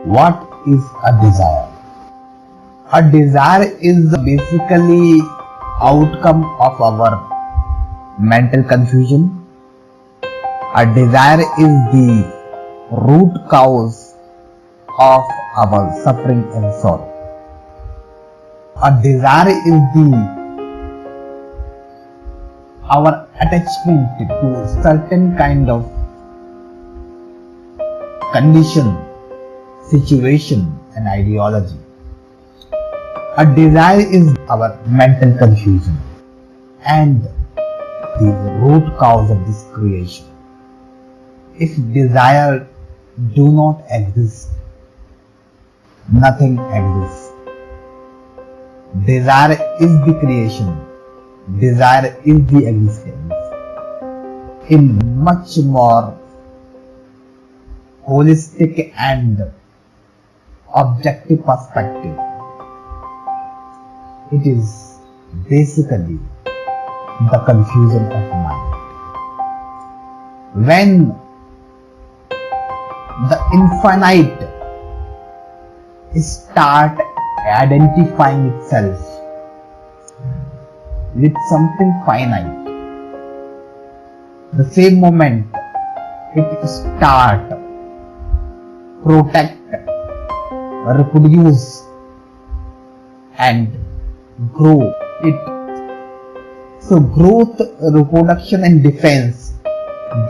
What is a desire? A desire is basically outcome of our mental confusion. A desire is the root cause of our suffering and sorrow. A desire is our attachment to certain kind of condition, situation and ideology. A desire is our mental confusion and the root cause of this creation. If desire do not exist, nothing exists. Desire is the creation. Desire is the existence. In much more holistic and objective perspective, it is basically the confusion of mind. When the infinite start identifying itself with something finite, the same moment it start protect, reproduce and grow it. So growth, reproduction and defense,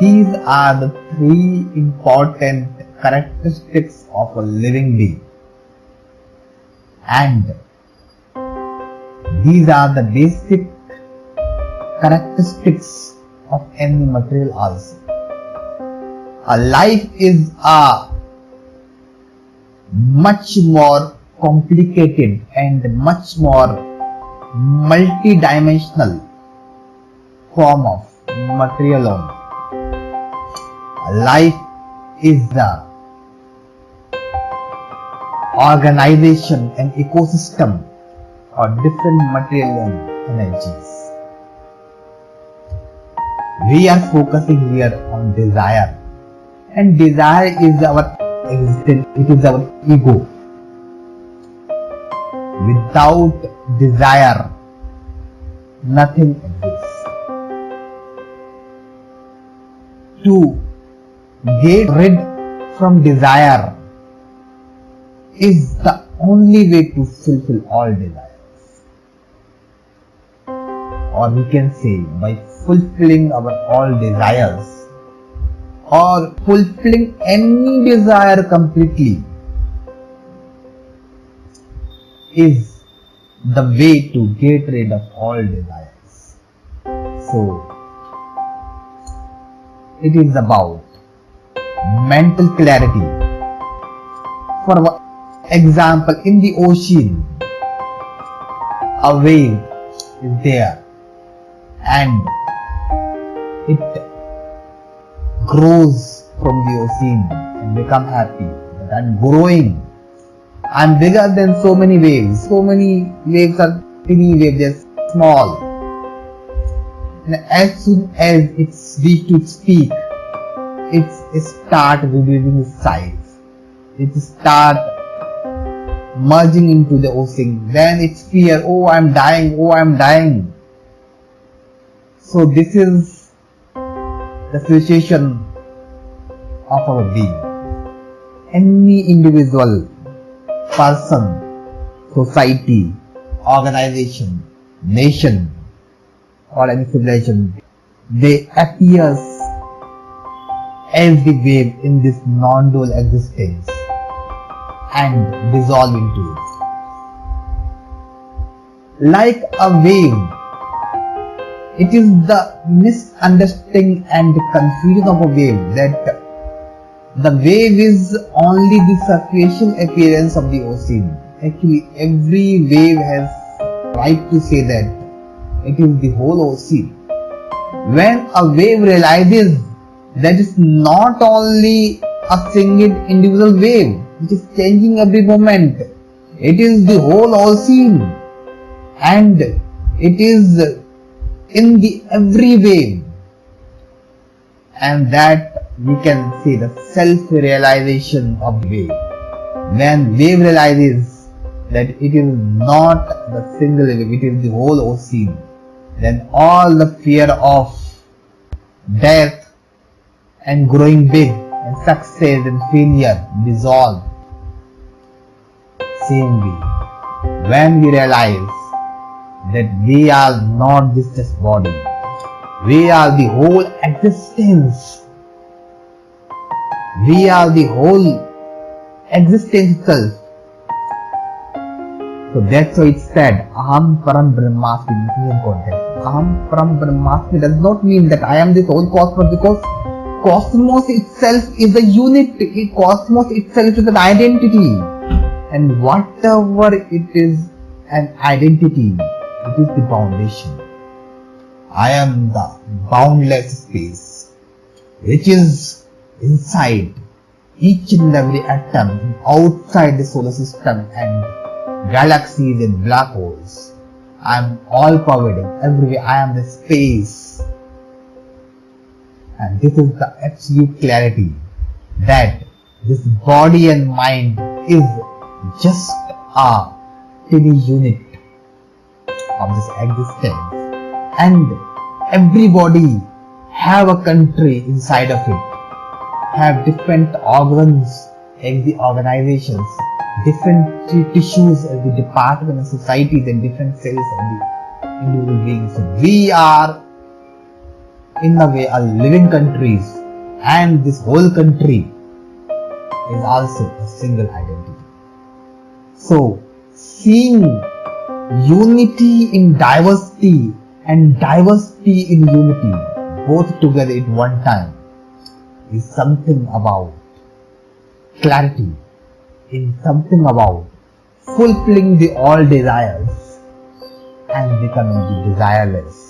these are the three important characteristics of a living being, and these are the basic characteristics of any material also. A life is a much more complicated and much more multi-dimensional form of material only. Life is the organization and ecosystem of different material energies. We are focusing here on desire, and desire is our existence, it is our ego. Without desire, nothing exists. To get rid from desire is the only way to fulfill all desires, or we can say by fulfilling our all desires or fulfilling any desire completely is the way to get rid of all desires. So it is about mental clarity. For example, in the ocean, a wave is there and it grows from the ocean and become happy. But I'm growing. I'm bigger than so many waves. So many waves are tiny waves, they're small. And as soon as it's reached its peak, it starts reducing its size. It starts merging into the ocean. Then it's fear, oh I'm dying. So this is the situation of our being. Any individual, person, society, organization, nation or any civilization, they appear as the wave in this non-dual existence and dissolve into it. Like a wave, it is the misunderstanding and confusion of a wave that the wave is only the superficial appearance of the ocean. Actually, every wave has right to say that it is the whole ocean. When a wave realizes that it's not only a single individual wave, which is changing every moment, it is the whole ocean, and it is in the every wave, and that we can see the self-realization of the wave. When wave realizes that it is not the single wave, it is the whole ocean, then all the fear of death and growing big and success and failure dissolve. Same way, when we realize that we are not this body, we are the whole existence. We are the whole existence itself. So that's why it's said, Aham Param Brahmasmi in Indian context. Aham Param Brahmasmi does not mean that I am this whole cosmos, because cosmos itself is a unit. Cosmos itself is an identity. And whatever it is an identity, it is the foundation. I am the boundless space, which is inside each and every atom, outside the solar system and galaxies and black holes. I am all pervading everywhere. I am the space. And this is the absolute clarity that this body and mind is just a tiny unit of this existence. And everybody have a country inside of it, have different organs in the organizations, different tissues as the department and societies, and different cells and the individual beings. So we are in a way a living countries, and this whole country is also a single identity. So seeing unity in diversity and diversity in unity both together at one time is something about clarity, in something about fulfilling the all desires and becoming the desireless.